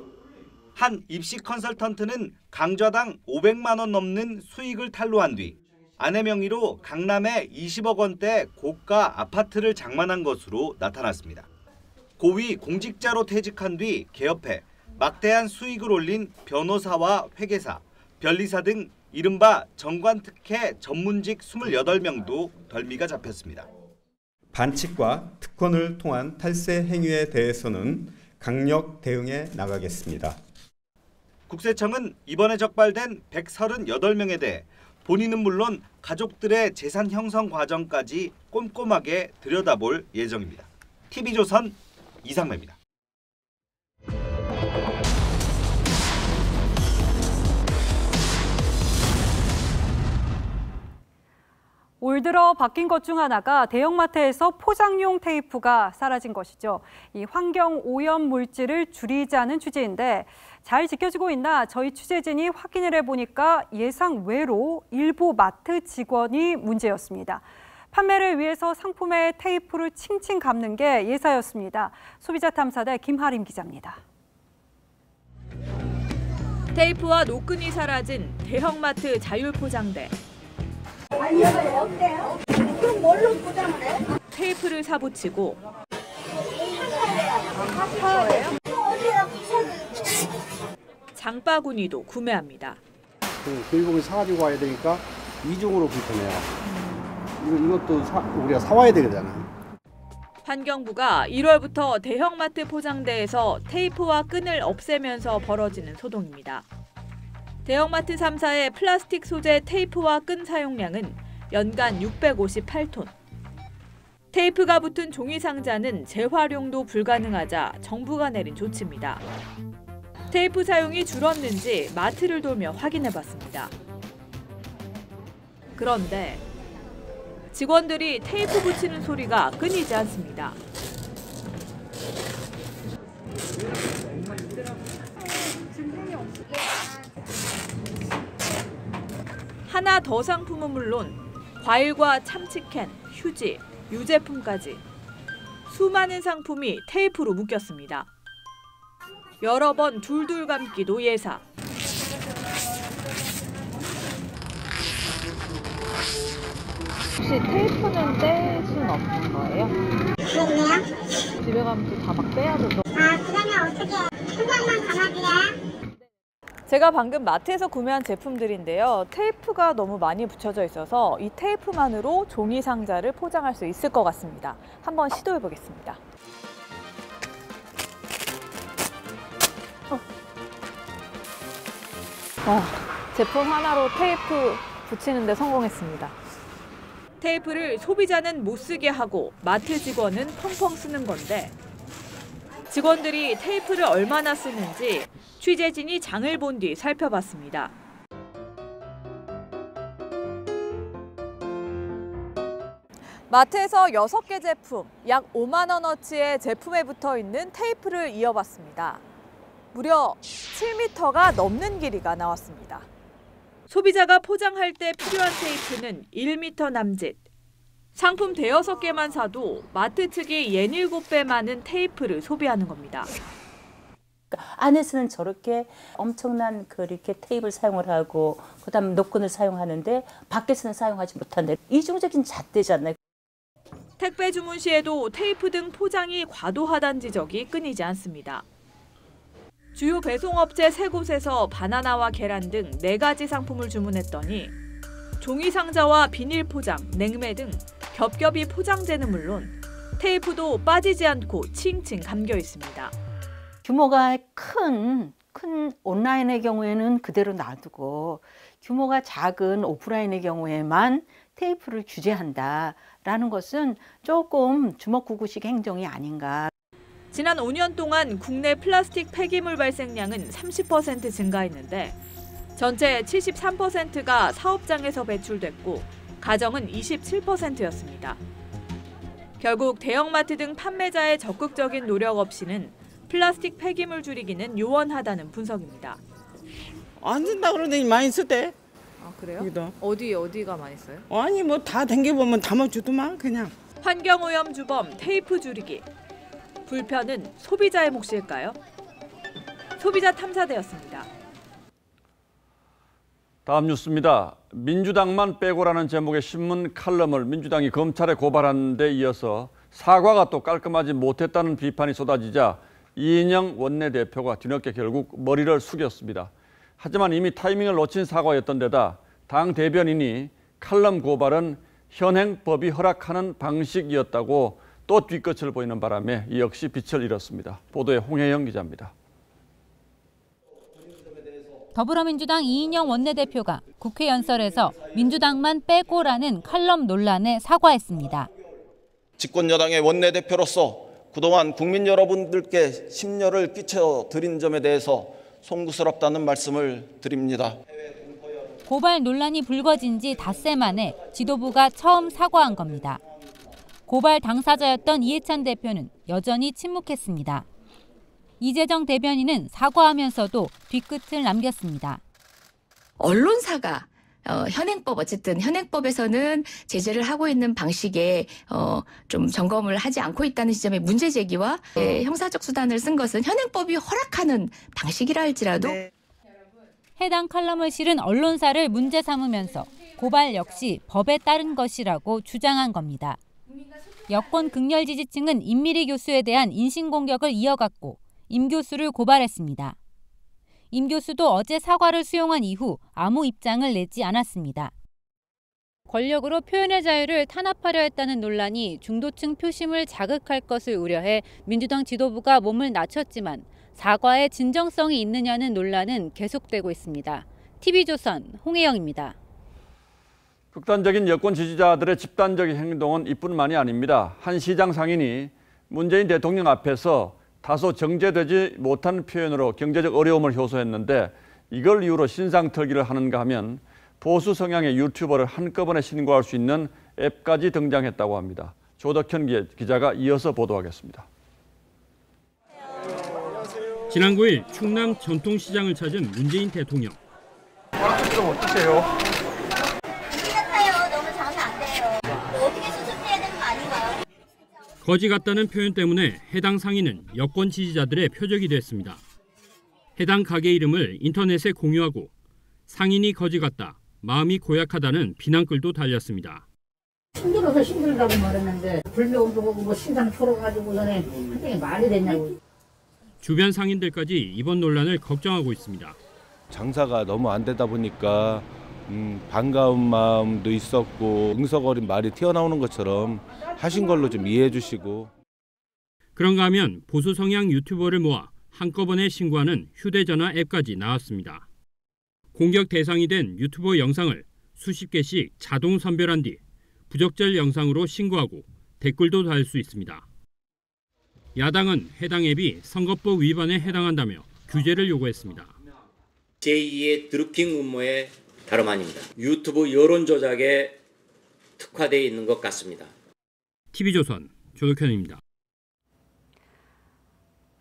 한 입시 컨설턴트는 강좌당 500만 원 넘는 수익을 탄로한 뒤 아내 명의로 강남에 20억 원대 고가 아파트를 장만한 것으로 나타났습니다. 고위 공직자로 퇴직한 뒤 개업해 막대한 수익을 올린 변호사와 회계사, 변리사 등 이른바 정관특혜 전문직 28명도 덜미가 잡혔습니다. 반칙과 특권을 통한 탈세 행위에 대해서는 강력 대응해 나가겠습니다. 국세청은 이번에 적발된 138명에 대해 본인은 물론 가족들의 재산 형성 과정까지 꼼꼼하게 들여다볼 예정입니다. TV조선 이상배입니다. 올 들어 바뀐 것 중 하나가 대형마트에서 포장용 테이프가 사라진 것이죠. 이 환경 오염 물질을 줄이자는 취지인데 잘 지켜지고 있나 저희 취재진이 확인을 해보니까 예상 외로 일부 마트 직원이 문제였습니다. 판매를 위해서 상품에 테이프를 칭칭 감는 게 예사였습니다. 소비자탐사대 김하림 기자입니다. 테이프와 노끈이 사라진 대형마트 자율포장대. 아니, 어때요? 그럼 뭘로 포장을 해? 테이프를 사붙이고 장바구니도 구매합니다. 교육복을 사가지고 와야 되니까 이중으로 불편해요. 이것도 우리가 사와야 되잖아요. 환경부가 1월부터 대형마트 포장대에서 테이프와 끈을 없애면서 벌어지는 소동입니다. 대형마트 3사의 플라스틱 소재 테이프와 끈 사용량은 연간 658톤. 테이프가 붙은 종이 상자는 재활용도 불가능하자 정부가 내린 조치입니다. 테이프 사용이 줄었는지 마트를 돌며 확인해봤습니다. 그런데 직원들이 테이프 붙이는 소리가 끊이지 않습니다. 하나 더 상품은 물론 과일과 참치캔, 휴지, 유제품까지 수많은 상품이 테이프로 묶였습니다. 여러 번 둘둘 감기도 예사. 혹시 테이프는 뗄 수는 없는 거예요? 그러네요. 집에 가면 또 다 막 떼야 돼서. 그러면 어떻게 수건만 감아드려요? 제가 방금 마트에서 구매한 제품들인데요. 테이프가 너무 많이 붙여져 있어서 이 테이프만으로 종이 상자를 포장할 수 있을 것 같습니다. 한번 시도해 보겠습니다. 제품 하나로 테이프 붙이는 데 성공했습니다. 테이프를 소비자는 못 쓰게 하고 마트 직원은 펑펑 쓰는 건데 직원들이 테이프를 얼마나 쓰는지 취재진이 장을 본 뒤 살펴봤습니다. 마트에서 6개 제품, 약 5만 원어치의 제품에 붙어 있는 테이프를 이어봤습니다. 무려 7m가 넘는 길이가 나왔습니다. 소비자가 포장할 때 필요한 테이프는 1m 남짓. 상품 대여섯 개만 사도 마트 측이 67배 많은 테이프를 소비하는 겁니다. 안에서는 저렇게 엄청난 이렇게 테이프를 사용을 하고 그다음 노끈을 사용하는데 밖에서는 사용하지 못한다. 이중적인 잣대잖아요. 택배 주문 시에도 테이프 등 포장이 과도하다는 지적이 끊이지 않습니다. 주요 배송업체 3곳에서 바나나와 계란 등 4가지 상품을 주문했더니 종이 상자와 비닐 포장, 냉매 등 겹겹이 포장재는 물론 테이프도 빠지지 않고 칭칭 감겨 있습니다. 규모가 큰 온라인의 경우에는 그대로 놔두고 규모가 작은 오프라인의 경우에만 테이프를 규제한다라는 것은 조금 주먹구구식 행정이 아닌가. 지난 5년 동안 국내 플라스틱 폐기물 발생량은 30% 증가했는데 전체 73%가 사업장에서 배출됐고 가정은 27%였습니다. 결국 대형마트 등 판매자의 적극적인 노력 없이는 플라스틱 폐기물 줄이기는 요원하다는 분석입니다. 안 쓴다 그러더니 많이 쓰대. 아 그래요? 여기도. 어디가 많이 써요? 아니 뭐 다 댕겨보면 담아주더만 그냥. 환경오염 주범 테이프 줄이기. 불편은 소비자의 몫일까요? 소비자 탐사대였습니다. 다음 뉴스입니다. 민주당만 빼고라는 제목의 신문 칼럼을 민주당이 검찰에 고발한 데 이어서 사과가 또 깔끔하지 못했다는 비판이 쏟아지자 이인영 원내대표가 뒤늦게 결국 머리를 숙였습니다. 하지만 이미 타이밍을 놓친 사과였던 데다 당 대변인이 칼럼 고발은 현행법이 허락하는 방식이었다고 또 뒤끝을 보이는 바람에 이 역시 빛을 잃었습니다. 보도에 홍혜영 기자입니다. 더불어민주당 이인영 원내대표가 국회 연설에서 민주당만 빼고라는 칼럼 논란에 사과했습니다. 집권여당의 원내대표로서 그동안 국민 여러분들께 심려를 끼쳐드린 점에 대해서 송구스럽다는 말씀을 드립니다. 고발 논란이 불거진 지 닷새 만에 지도부가 처음 사과한 겁니다. 고발 당사자였던 이해찬 대표는 여전히 침묵했습니다. 이재정 대변인은 사과하면서도 뒤끝을 남겼습니다. 언론사가 어쨌든 현행법에서는 제재를 하고 있는 방식에 좀 점검을 하지 않고 있다는 지점의 문제 제기와 형사적 수단을 쓴 것은 현행법이 허락하는 방식이라 할지라도 해당 칼럼을 실은 언론사를 문제 삼으면서 고발 역시 법에 따른 것이라고 주장한 겁니다. 여권 극렬 지지층은 임미리 교수에 대한 인신공격을 이어갔고 임 교수를 고발했습니다. 임 교수도 어제 사과를 수용한 이후 아무 입장을 내지 않았습니다. 권력으로 표현의 자유를 탄압하려 했다는 논란이 중도층 표심을 자극할 것을 우려해 민주당 지도부가 몸을 낮췄지만 사과에 진정성이 있느냐는 논란은 계속되고 있습니다. TV조선 홍혜영입니다. 극단적인 여권 지지자들의 집단적인 행동은 이뿐만이 아닙니다. 한 시장 상인이 문재인 대통령 앞에서 다소 정제되지 못한 표현으로 경제적 어려움을 호소했는데 이걸 이유로 신상털기를 하는가 하면 보수 성향의 유튜버를 한꺼번에 신고할 수 있는 앱까지 등장했다고 합니다. 조덕현 기자가 이어서 보도하겠습니다. 지난 9일 충남 전통시장을 찾은 문재인 대통령. 좀 어떠세요? 너무 장사 안 돼요. 어떻게 수습해야 되는 거 아닌가요? 거지 같다는 표현 때문에 해당 상인은 여권 지지자들의 표적이 됐습니다. 해당 가게 이름을 인터넷에 공유하고 상인이 거지 같다, 마음이 고약하다는 비난글도 달렸습니다. 힘들어서 힘들다고 말했는데 불매운동하고 뭐 신상 풀어가지고 전에 그게 말이 되냐고. 주변 상인들까지 이번 논란을 걱정하고 있습니다. 장사가 너무 안 되다 보니까 반가운 마음도 있었고 응석어린 말이 튀어나오는 것처럼 하신 걸로 좀 이해해 주시고. 그런가 하면 보수 성향 유튜버를 모아 한꺼번에 신고하는 휴대전화 앱까지 나왔습니다. 공격 대상이 된 유튜버 영상을 수십 개씩 자동 선별한 뒤 부적절 영상으로 신고하고 댓글도 달 수 있습니다. 야당은 해당 앱이 선거법 위반에 해당한다며 규제를 요구했습니다. 제2의 드루킹 음모의 다름 아닙니다. 유튜브 여론 조작에 특화되어 있는 것 같습니다. TV조선 조덕현입니다.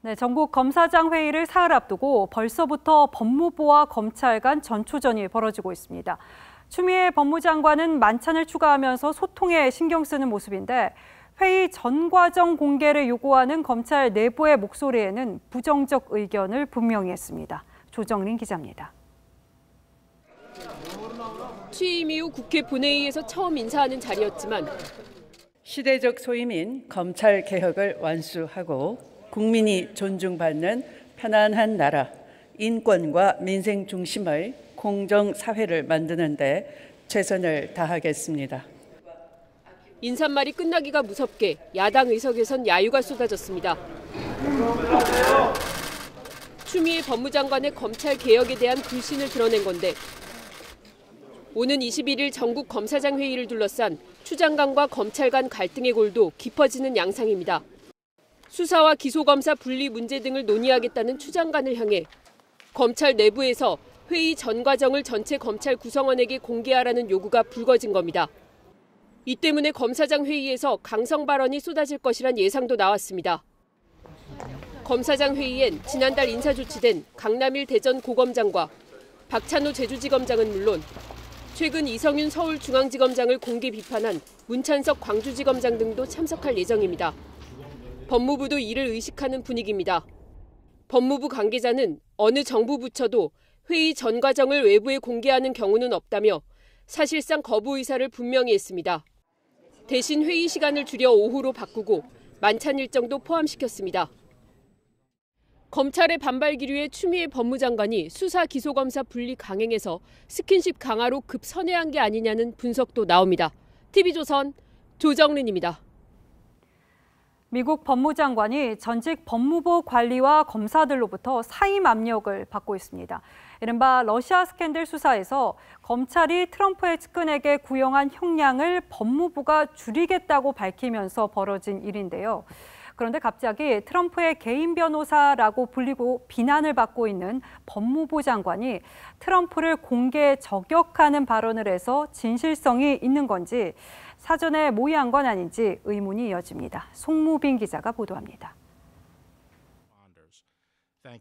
네, 전국 검사장 회의를 사흘 앞두고 벌써부터 법무부와 검찰 간 전초전이 벌어지고 있습니다. 추미애 법무장관은 만찬을 추가하면서 소통에 신경 쓰는 모습인데 회의 전 과정 공개를 요구하는 검찰 내부의 목소리에는 부정적 의견을 분명히 했습니다. 조정린 기자입니다. 취임 이후 국회 본회의에서 처음 인사하는 자리였지만 시대적 소임인 검찰 개혁을 완수하고 국민이 존중받는 편안한 나라, 인권과 민생 중심의 공정 사회를 만드는 데 최선을 다하겠습니다. 인사말이 끝나기가 무섭게 야당 의석에선 야유가 쏟아졌습니다. 추미애 법무장관의 검찰 개혁에 대한 불신을 드러낸 건데 오는 21일 전국 검사장 회의를 둘러싼 추 장관과 검찰 간 갈등의 골도 깊어지는 양상입니다. 수사와 기소검사 분리 문제 등을 논의하겠다는 추 장관을 향해 검찰 내부에서 회의 전 과정을 전체 검찰 구성원에게 공개하라는 요구가 불거진 겁니다. 이 때문에 검사장 회의에서 강성 발언이 쏟아질 것이란 예상도 나왔습니다. 검사장 회의엔 지난달 인사 조치된 강남일 대전 고검장과 박찬호 제주지검장은 물론 최근 이성윤 서울중앙지검장을 공개 비판한 문찬석 광주지검장 등도 참석할 예정입니다. 법무부도 이를 의식하는 분위기입니다. 법무부 관계자는 어느 정부 부처도 회의 전 과정을 외부에 공개하는 경우는 없다며 사실상 거부 의사를 분명히 했습니다. 대신 회의 시간을 줄여 오후로 바꾸고 만찬 일정도 포함시켰습니다. 검찰의 반발 기류에 추미애 법무장관이 수사 기소검사 분리 강행에서 스킨십 강화로 급선회한 게 아니냐는 분석도 나옵니다. TV조선 조정린입니다. 미국 법무장관이 전직 법무부 관리와 검사들로부터 사임 압력을 받고 있습니다. 이른바 러시아 스캔들 수사에서 검찰이 트럼프의 측근에게 구형한 형량을 법무부가 줄이겠다고 밝히면서 벌어진 일인데요. 그런데 갑자기 트럼프의 개인 변호사라고 불리고 비난을 받고 있는 법무부 장관이 트럼프를 공개 저격하는 발언을 해서 진실성이 있는 건지 사전에 모의한 건 아닌지 의문이 이어집니다. 송무빈 기자가 보도합니다.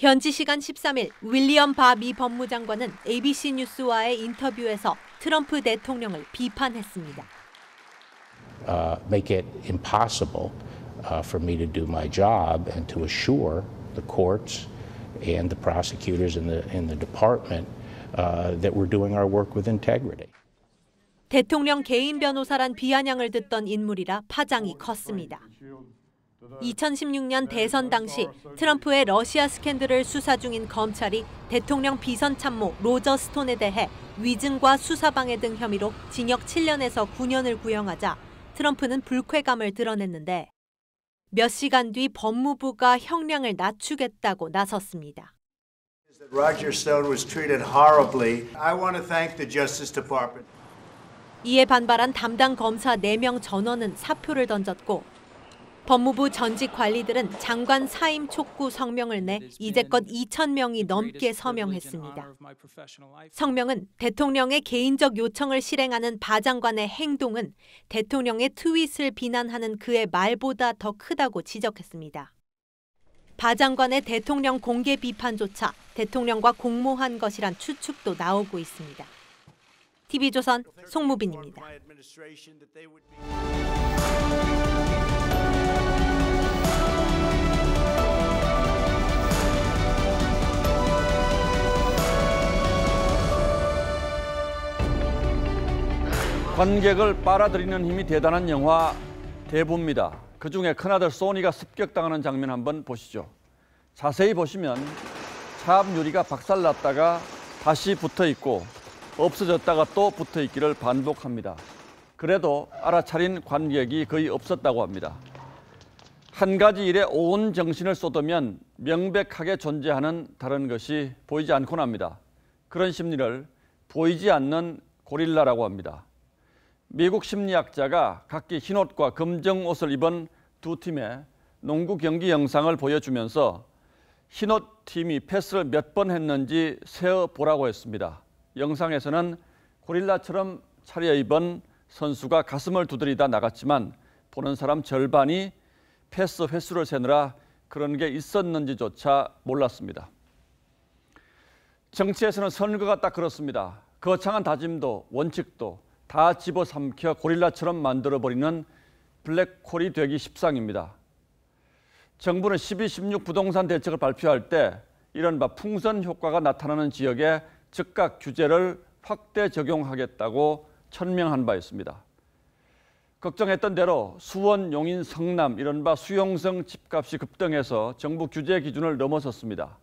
현지 시간 13일 윌리엄 바 미 법무장관은 ABC 뉴스와의 인터뷰에서 트럼프 대통령을 비판했습니다. Make it impossible for me to do my job and to assure the courts and the prosecutors in the department that we're doing our work with integrity. 대통령 개인 변호사란 비아냥을 듣던 인물이라 파장이 컸습니다. 2016년 대선 당시 트럼프의 러시아 스캔들을 수사 중인 검찰이 대통령 비선 참모 로저 스톤에 대해 위증과 수사방해 등 혐의로 징역 7년에서 9년을 구형하자 트럼프는 불쾌감을 드러냈는데 몇 시간 뒤 법무부가 형량을 낮추겠다고 나섰습니다. Roger Stone was treated horribly. I want to thank the Justice Department. 이에 반발한 담당 검사 4명 전원은 사표를 던졌고 법무부 전직 관리들은 장관 사임 촉구 성명을 내 이제껏 2,000명이 넘게 서명했습니다. 성명은 대통령의 개인적 요청을 실행하는 바장관의 행동은 대통령의 트윗을 비난하는 그의 말보다 더 크다고 지적했습니다. 바장관의 대통령 공개 비판조차 대통령과 공모한 것이란 추측도 나오고 있습니다. TV조선 송무빈입니다. 관객을 빨아들이는 힘이 대단한 영화 대부입니다. 그중에 큰아들 소니가 습격당하는 장면 한번 보시죠. 자세히 보시면 차 앞 유리가 박살났다가 다시 붙어있고 없어졌다가 또 붙어있기를 반복합니다. 그래도 알아차린 관객이 거의 없었다고 합니다. 한 가지 일에 온 정신을 쏟으면 명백하게 존재하는 다른 것이 보이지 않곤 합니다. 그런 심리를 보이지 않는 고릴라라고 합니다. 미국 심리학자가 각기 흰옷과 검정 옷을 입은 두 팀의 농구 경기 영상을 보여주면서 흰옷 팀이 패스를 몇 번 했는지 세어보라고 했습니다. 영상에서는 고릴라처럼 차려입은 선수가 가슴을 두드리다 나갔지만 보는 사람 절반이 패스 횟수를 세느라 그런 게 있었는지조차 몰랐습니다. 정치에서는 선거가 딱 그렇습니다. 거창한 다짐도 원칙도 다 집어삼켜 고릴라처럼 만들어버리는 블랙홀이 되기 십상입니다. 정부는 12.16 부동산 대책을 발표할 때 이른바 풍선 효과가 나타나는 지역에 즉각 규제를 확대 적용하겠다고 천명한 바 있습니다. 걱정했던 대로 수원, 용인, 성남 이른바 수용성 집값이 급등해서 정부 규제 기준을 넘어섰습니다.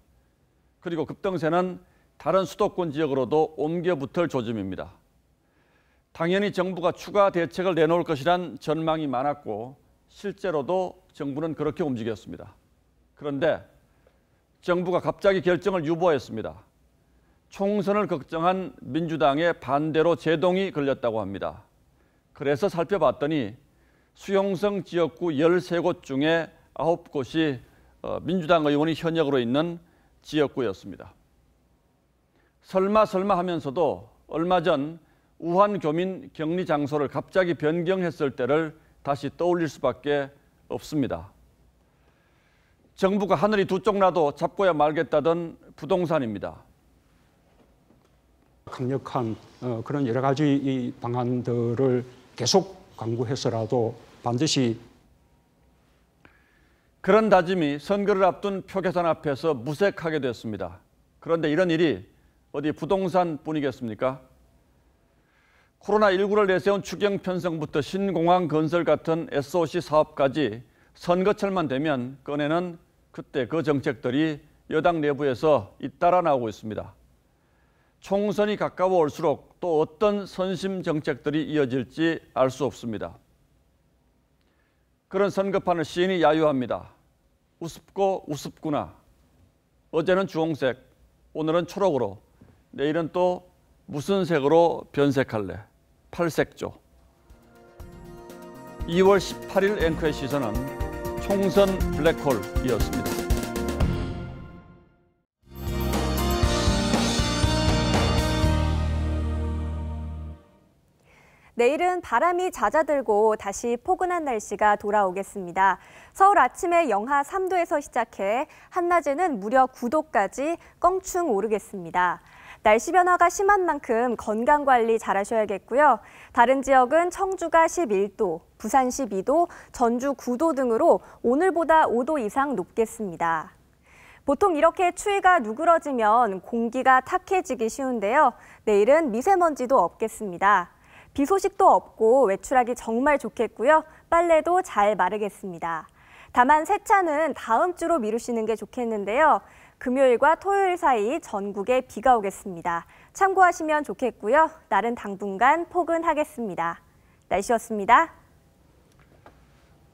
그리고 급등세는 다른 수도권 지역으로도 옮겨 붙을 조짐입니다. 당연히 정부가 추가 대책을 내놓을 것이란 전망이 많았고 실제로도 정부는 그렇게 움직였습니다. 그런데 정부가 갑자기 결정을 유보했습니다. 총선을 걱정한 민주당의 반대로 제동이 걸렸다고 합니다. 그래서 살펴봤더니 수용성 지역구 13곳 중에 9곳이 민주당 의원이 현역으로 있는 지역구였습니다. 설마 하면서도 얼마 전 우한 교민 격리 장소를 갑자기 변경했을 때를 다시 떠올릴 수밖에 없습니다. 정부가 하늘이 두 쪽 나도 잡고야 말겠다던 부동산입니다. 강력한 그런 여러 가지 이 방안들을 계속 강구해서라도 반드시 그런 다짐이 선거를 앞둔 표계산 앞에서 무색하게 됐습니다. 그런데 이런 일이 어디 부동산뿐이겠습니까? 코로나19를 내세운 추경 편성부터 신공항 건설 같은 SOC 사업까지 선거철만 되면 꺼내는 그때 그 정책들이 여당 내부에서 잇따라 나오고 있습니다. 총선이 가까워 올수록 또 어떤 선심 정책들이 이어질지 알 수 없습니다. 그런 선거판을 시인이 야유합니다. 우습고 우습구나. 어제는 주홍색, 오늘은 초록으로, 내일은 또 무슨 색으로 변색할래? 팔색조. 2월 18일 앵커의 시선은 총선 블랙홀이었습니다. 내일은 바람이 잦아들고 다시 포근한 날씨가 돌아오겠습니다. 서울 아침에 영하 3도에서 시작해 한낮에는 무려 9도까지 껑충 오르겠습니다. 날씨 변화가 심한 만큼 건강관리 잘하셔야겠고요. 다른 지역은 청주가 11도, 부산 12도, 전주 9도 등으로 오늘보다 5도 이상 높겠습니다. 보통 이렇게 추위가 누그러지면 공기가 탁해지기 쉬운데요. 내일은 미세먼지도 없겠습니다. 비 소식도 없고 외출하기 정말 좋겠고요. 빨래도 잘 마르겠습니다. 다만 세차는 다음 주로 미루시는 게 좋겠는데요. 금요일과 토요일 사이 전국에 비가 오겠습니다. 참고하시면 좋겠고요. 날은 당분간 포근하겠습니다. 날씨였습니다.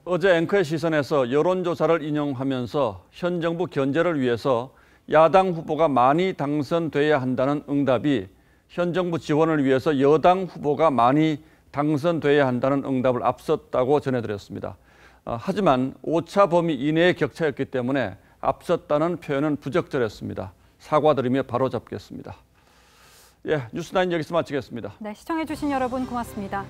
어제 앵커의 시선에서 여론조사를 인용하면서 현 정부 견제를 위해서 야당 후보가 많이 당선돼야 한다는 응답이 현 정부 지원을 위해서 여당 후보가 많이 당선돼야 한다는 응답을 앞섰다고 전해드렸습니다. 하지만 오차 범위 이내의 격차였기 때문에 앞섰다는 표현은 부적절했습니다. 사과드리며 바로잡겠습니다. 예, 뉴스9 여기서 마치겠습니다. 네, 시청해주신 여러분 고맙습니다.